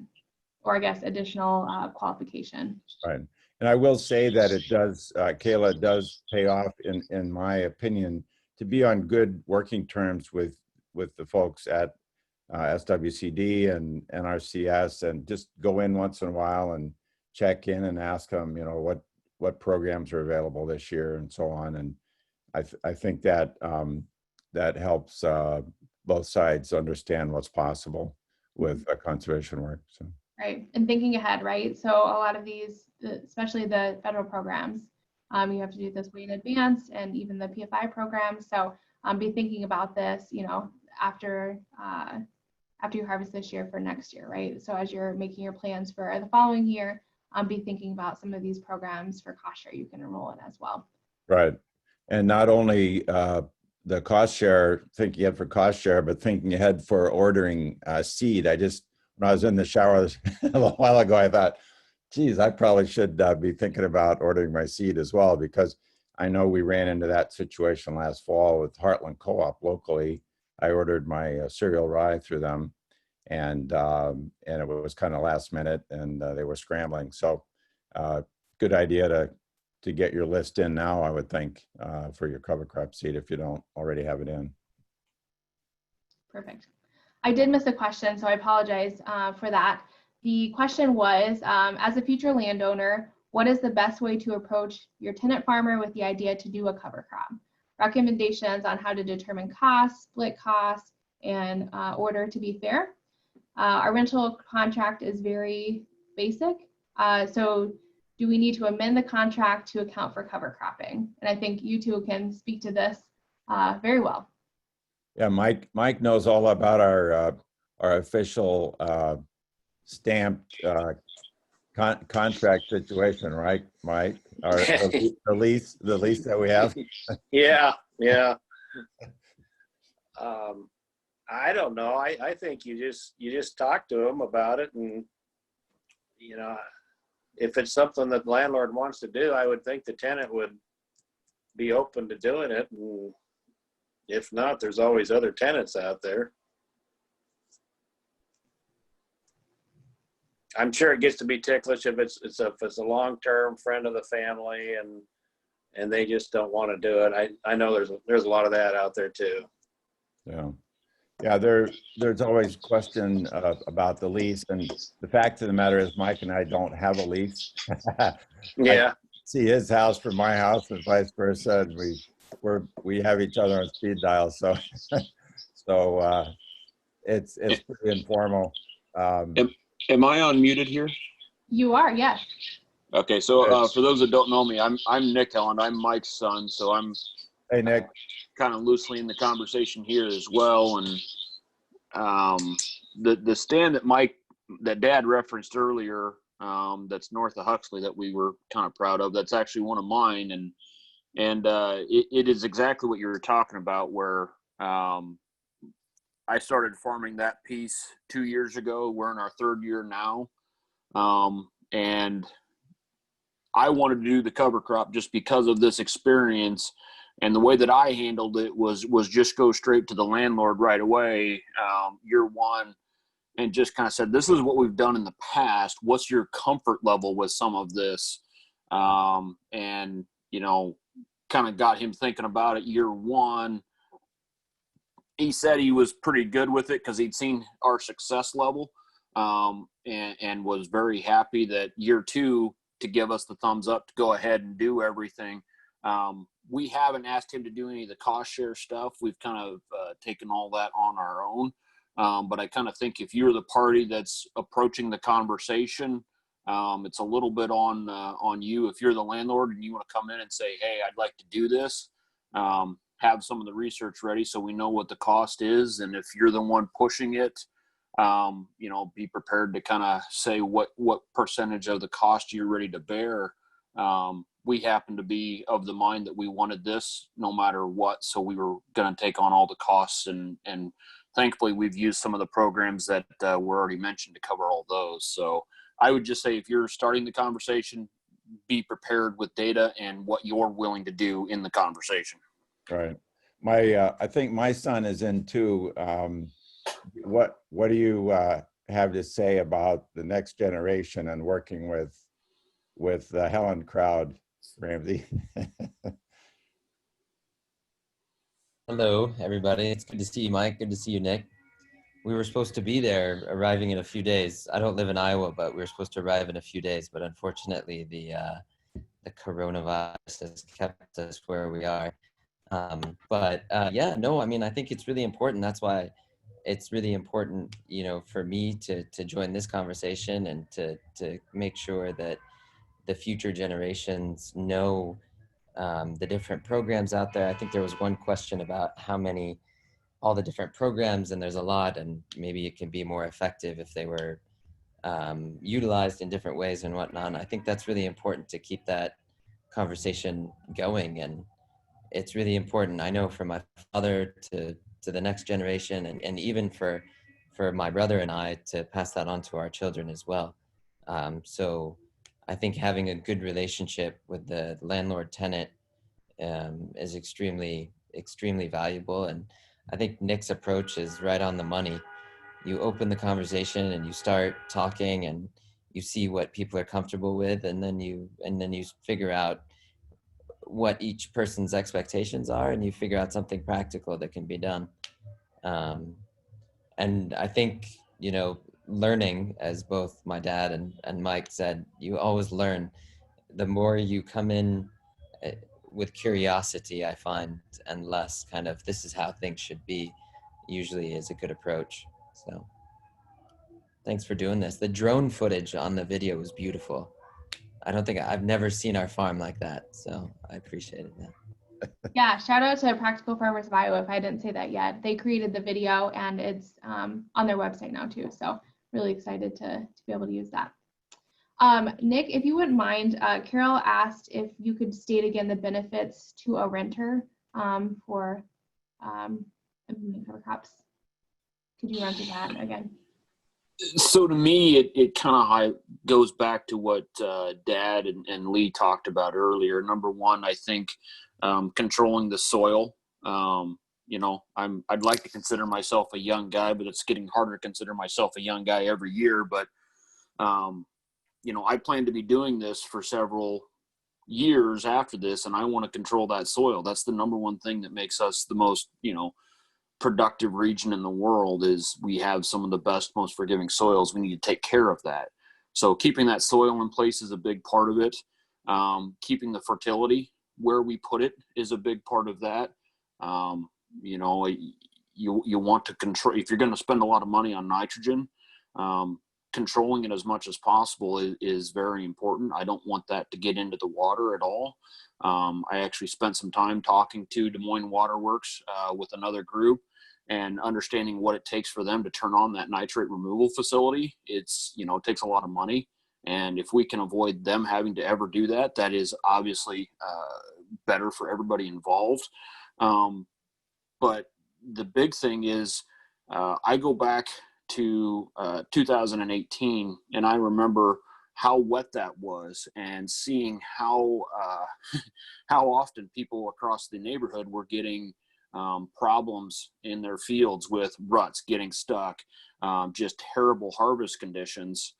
or I guess additional qualification. Right. And I will say that it does, Kayla, it does pay off, in my opinion, to be on good working terms with the folks at SWCD and NRCS, and just go in once in a while and check in and ask them, you know, what programs are available this year and so on. And I think that that helps both sides understand what's possible with conservation work. So. Right, and thinking ahead, right? So a lot of these, especially the federal programs, you have to do this way in advance, and even the PFI programs. So be thinking about this, you know, after you harvest this year for next year, right? So as you're making your plans for the following year, be thinking about some of these programs for cost share you can enroll in as well. Right, and not only the cost share, thinking ahead for cost share, but thinking ahead for ordering seed. When I was in the shower a little while ago, I thought, geez, I probably should be thinking about ordering my seed as well, because I know we ran into that situation last fall with Heartland Co-op locally. I ordered my cereal rye through them, and it was kind of last minute, and they were scrambling. So good idea to get your list in now, I would think, for your cover crop seed if you don't already have it in. Perfect. I did miss a question, so I apologize for that. The question was, as a future landowner, what is the best way to approach your tenant farmer with the idea to do a cover crop? Recommendations on how to determine costs, split costs, and order to be fair. Our rental contract is very basic. So do we need to amend the contract to account for cover cropping? And I think you two can speak to this very well. Yeah, Mike knows all about our official stamped contract situation, right, Mike? Or the lease that we have? Yeah. I don't know. I think you just talk to them about it, and you know, if it's something that the landlord wants to do, I would think the tenant would be open to doing it. And if not, there's always other tenants out there. I'm sure it gets to be ticklish if it's a long-term friend of the family and they just don't want to do it. I know there's a lot of that out there too. Yeah, there's always question about the lease, and the fact of the matter is Mike and I don't have a lease. Yeah. I see his house from my house and vice versa, and we have each other on speed dial, so it's pretty informal. Am I unmuted here? You are, yes. Okay, so for those that don't know me, I'm Nick Helland. I'm Mike's son, so I'm Hey Nick. kind of loosely in the conversation here as well. And the stand that Dad referenced earlier, that's north of Huxley, that we were kind of proud of, that's actually one of mine, and it is exactly what you were talking about, where I started farming that piece 2 years ago. We're in our third year now. And I wanted to do the cover crop just because of this experience. And the way that I handled it was just go straight to the landlord right away, year one, and just kind of said, this is what we've done in the past. What's your comfort level with some of this? And, you know, kind of got him thinking about it year one. He said he was pretty good with it because he'd seen our success level, and was very happy that year two to give us the thumbs up to go ahead and do everything. We haven't asked him to do any of the cost share stuff. We've kind of taken all that on our own. But I kind of think if you're the party that's approaching the conversation, it's a little bit on you. If you're the landlord and you want to come in and say, hey, I'd like to do this, have some of the research ready so we know what the cost is. And if you're the one pushing it, you know, be prepared to kind of say what percentage of the cost you're ready to bear. We happen to be of the mind that we wanted this no matter what. So we were going to take on all the costs, and thankfully we've used some of the programs that were already mentioned to cover all those. So I would just say, if you're starting the conversation, be prepared with data and what you're willing to do in the conversation. Right. I think my son is in too. What do you have to say about the next generation and working with the Helen crowd, Ramsey? Hello, everybody. It's good to see you, Mike. Good to see you, Nick. We were supposed to be there, arriving in a few days. I don't live in Iowa, but we were supposed to arrive in a few days. But unfortunately, the coronavirus has kept us where we are. Yeah, no, I mean, I think it's really important. That's why it's really important, you know, for me to join this conversation and to make sure that the future generations know the different programs out there. I think there was one question about how many, all the different programs, and there's a lot, and maybe it can be more effective if they were utilized in different ways and whatnot. And I think that's really important to keep that conversation going. And it's really important, I know, for my father to the next generation, and even for my brother and I to pass that on to our children as well. So I think having a good relationship with the landlord tenant is extremely, extremely valuable. And I think Nick's approach is right on the money. You open the conversation and you start talking and you see what people are comfortable with, and then you figure out what each person's expectations are, and you figure out something practical that can be done. And I think, you know, learning, as both my dad and Mike said, you always learn. The more you come in with curiosity, I find, and less kind of, this is how things should be, usually is a good approach. So thanks for doing this. The drone footage on the video was beautiful. I've never seen our farm like that, so I appreciate it. Yeah, shout out to Practical Farmers of Iowa, if I didn't say that yet. They created the video, and it's on their website now too, so really excited to be able to use that. Nick, if you wouldn't mind, Carol asked if you could state again the benefits to a renter for implementing cover crops. Could you run through that again? So to me, it kind of goes back to what Dad and Lee talked about earlier. Number one, I think controlling the soil. You know, I'd like to consider myself a young guy, but it's getting harder to consider myself a young guy every year. But you know, I plan to be doing this for several years after this, and I want to control that soil. That's the number one thing that makes us the most, you know, productive region in the world. Is we have some of the best, most forgiving soils. We need to take care of that. So keeping that soil in place is a big part of it. Keeping the fertility where we put it is a big part of that. You know, you want to control, if you're going to spend a lot of money on nitrogen, controlling it as much as possible is very important. I don't want that to get into the water at all. I actually spent some time talking to Des Moines Waterworks with another group and understanding what it takes for them to turn on that nitrate removal facility. It's, you know, it takes a lot of money. And if we can avoid them having to ever do that, that is obviously better for everybody involved. But the big thing is I go back to 2018, and I remember how wet that was, and seeing how often people across the neighborhood were getting problems in their fields with ruts, getting stuck, just terrible harvest conditions.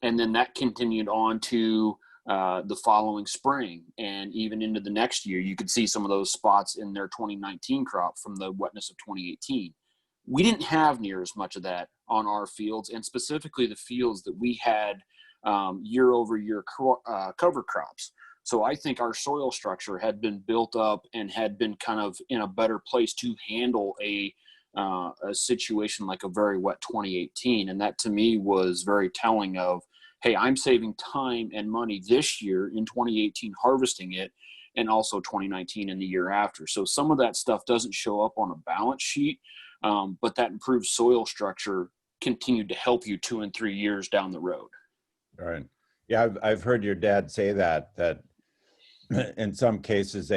And then that continued on to the following spring, and even into the next year. You could see some of those spots in their 2019 crop from the wetness of 2018. We didn't have near as much of that on our fields, and specifically the fields that we had year over year cover crops. So I think our soil structure had been built up and had been kind of in a better place to handle a situation like a very wet 2018. And that to me was very telling of, hey, I'm saving time and money this year in 2018 harvesting it, and also 2019 and the year after. So some of that stuff doesn't show up on a balance sheet, but that improved soil structure continued to help you 2 and 3 years down the road. Right. Yeah, I've heard your dad say that in some cases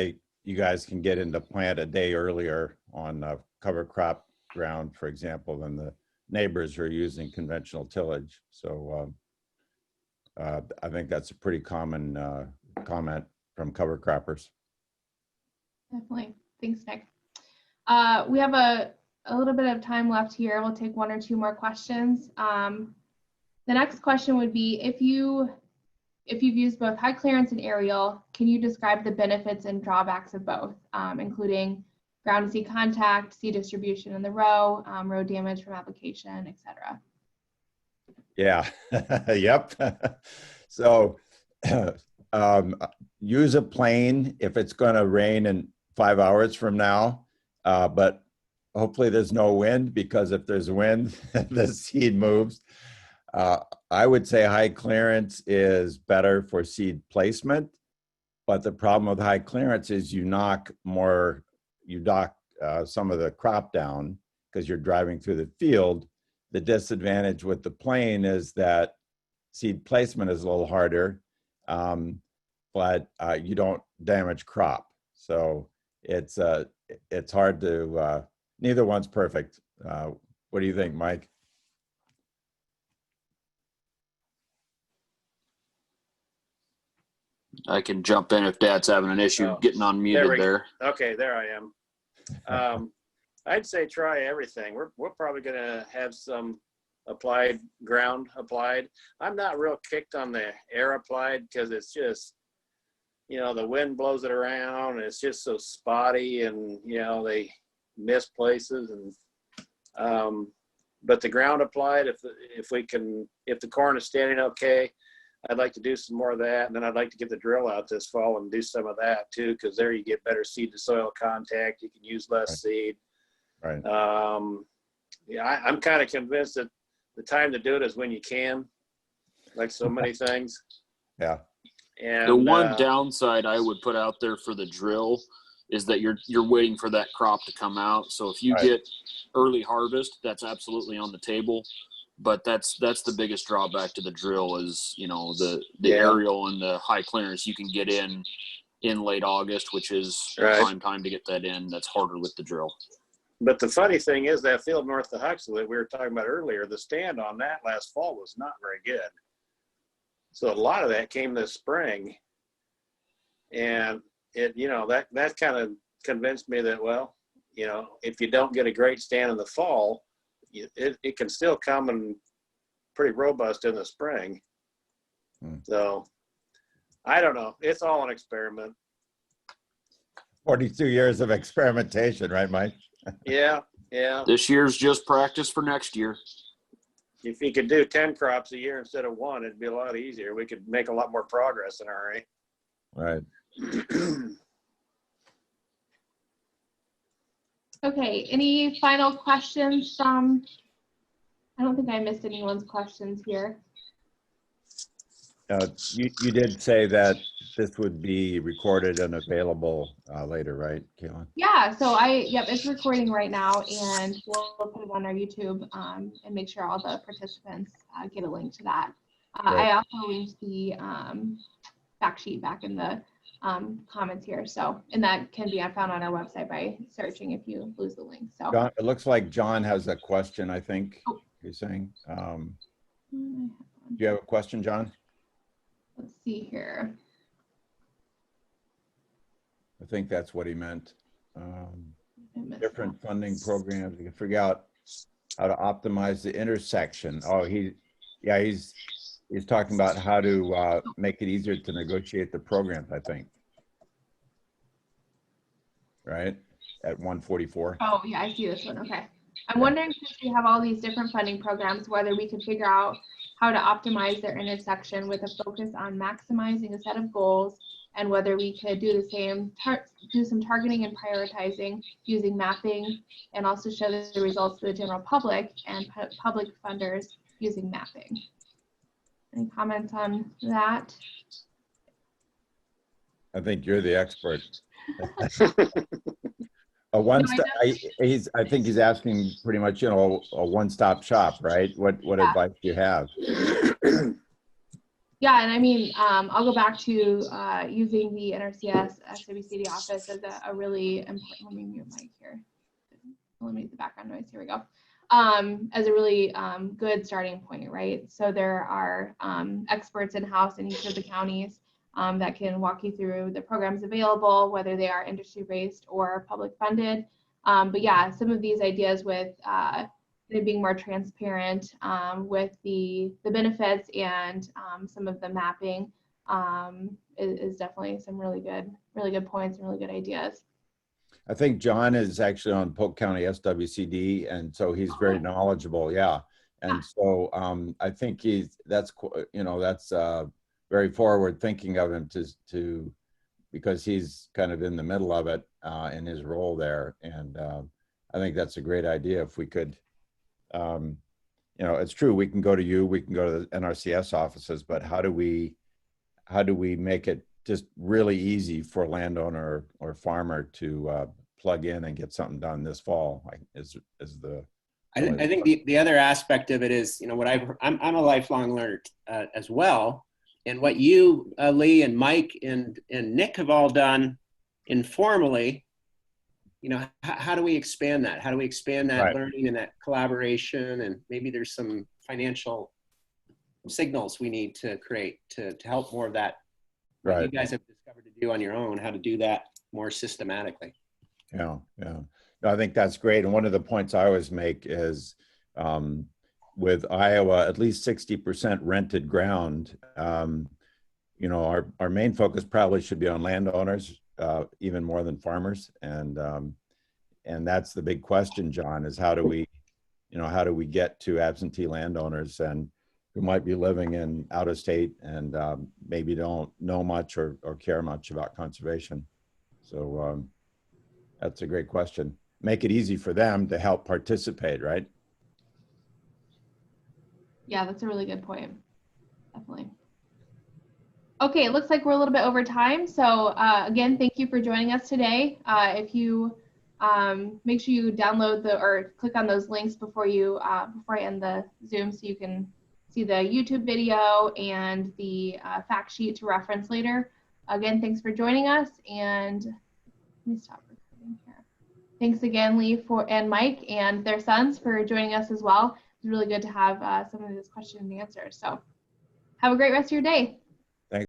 you guys can get into plant a day earlier on cover crop ground, for example, than the neighbors who are using conventional tillage. So I think that's a pretty common comment from cover croppers. Definitely. Thanks, Nick. We have a little bit of time left here. We'll take 1 or 2 more questions. The next question would be, if you've used both high clearance and aerial, can you describe the benefits and drawbacks of both, including ground to seed contact, seed distribution in the row, row damage from application, etc.? Yeah. Yep. So use a plane if it's going to rain in 5 hours from now, but hopefully there's no wind, because if there's wind, the seed moves. I would say high clearance is better for seed placement, but the problem with high clearance is you knock some of the crop down because you're driving through the field. The disadvantage with the plane is that seed placement is a little harder, but you don't damage crop. So it's hard to, neither one's perfect. What do you think, Mike? I can jump in if Dad's having an issue getting unmuted there. Okay, there I am. I'd say try everything. We're probably going to have some ground applied. I'm not real kicked on the air applied, because it's just, you know, the wind blows it around and it's just so spotty, and, you know, they miss places. And but the ground applied, if the corn is standing okay, I'd like to do some more of that. And then I'd like to get the drill out this fall and do some of that too, because there you get better seed to soil contact. You can use less seed. Right. Yeah, I'm kind of convinced that the time to do it is when you can, like so many things. Yeah. And the one downside I would put out there for the drill is that you're waiting for that crop to come out. So if you get early harvest, that's absolutely on the table. but that's the biggest drawback to the drill is, you know, the Yeah. aerial and the high clearance you can get in late August, which is Right. prime time to get that in. That's harder with the drill. But the funny thing is that field north of Huxley that we were talking about earlier, the stand on that last fall was not very good. So a lot of that came this spring. And it, you know, that kind of convinced me that, well, you know, if you don't get a great stand in the fall, it can still come and pretty robust in the spring. So I don't know. It's all an experiment. 42 years of experimentation, right, Mike? Yeah. Yeah. This year's just practice for next year. If you could do 10 crops a year instead of 1, it'd be a lot easier. We could make a lot more progress in a hurry. Right. Okay, any final questions from, I don't think I missed anyone's questions here. You did say that this would be recorded and available later, right, Kayla? Yeah, so yep, it's recording right now, and we'll put it on our YouTube and make sure all the participants get a link to that. I also linked the fact sheet back in the comments here, so, and that can be found on our website by searching if you lose the link. So John, it looks like John has a question, I think you're saying. Do you have a question, John? Let's see here. I think that's what he meant. Different funding programs. You can figure out how to optimize the intersection. Oh, he's talking about how to make it easier to negotiate the programs, I think. Right? At 144. Oh, yeah, I see this one. Okay. I'm wondering, since we have all these different funding programs, whether we could figure out how to optimize their intersection with a focus on maximizing a set of goals, and whether we could do the same, do some targeting and prioritizing using mapping, and also show the results to the general public and public funders using mapping. Any comments on that? I think you're the expert. I think he's asking pretty much, you know, a one-stop shop, right? What advice do you have? Yeah, and I mean, I'll go back to using the NRCS SWCD office as a really important, let me mute Mike here, eliminate the background noise, here we go, as a really good starting point, right? So there are experts in-house in each of the counties that can walk you through the programs available, whether they are industry-based or public funded. But yeah, some of these ideas with being more transparent with the benefits and some of the mapping is definitely some really good points and really good ideas. I think John is actually on Polk County SWCD, and so he's very knowledgeable. Yeah, and so I think that's very forward thinking of him to because he's kind of in the middle of it in his role there, and I think that's a great idea. If we could, you know, it's true, we can go to you, we can go to the NRCS offices, but how do we make it just really easy for a landowner or farmer to plug in and get something done this fall? I think the other aspect of it is, you know, I'm a lifelong learner as well. And what you, Lee and Mike and Nick have all done informally, you know, how do we expand that? How do we expand that learning and that collaboration? And maybe there's some financial signals we need to create to help more of that. What you guys have discovered to do on your own, how to do that more systematically. Yeah. No, I think that's great. And one of the points I always make is with Iowa, at least 60% rented ground. You know, our main focus probably should be on landowners, even more than farmers. And that's the big question, John, is how do we get to absentee landowners and who might be living in out of state and maybe don't know much or care much about conservation. So that's a great question. Make it easy for them to help participate, right? Yeah, that's a really good point. Definitely. Okay, it looks like we're a little bit over time. So again, thank you for joining us today. If you Make sure you download or click on those links before I end the Zoom, so you can see the YouTube video and the fact sheet to reference later. Again, thanks for joining us, and let me stop recording here. Thanks again, Lee and Mike and their sons for joining us as well. It's really good to have some of these questions and answers. So have a great rest of your day.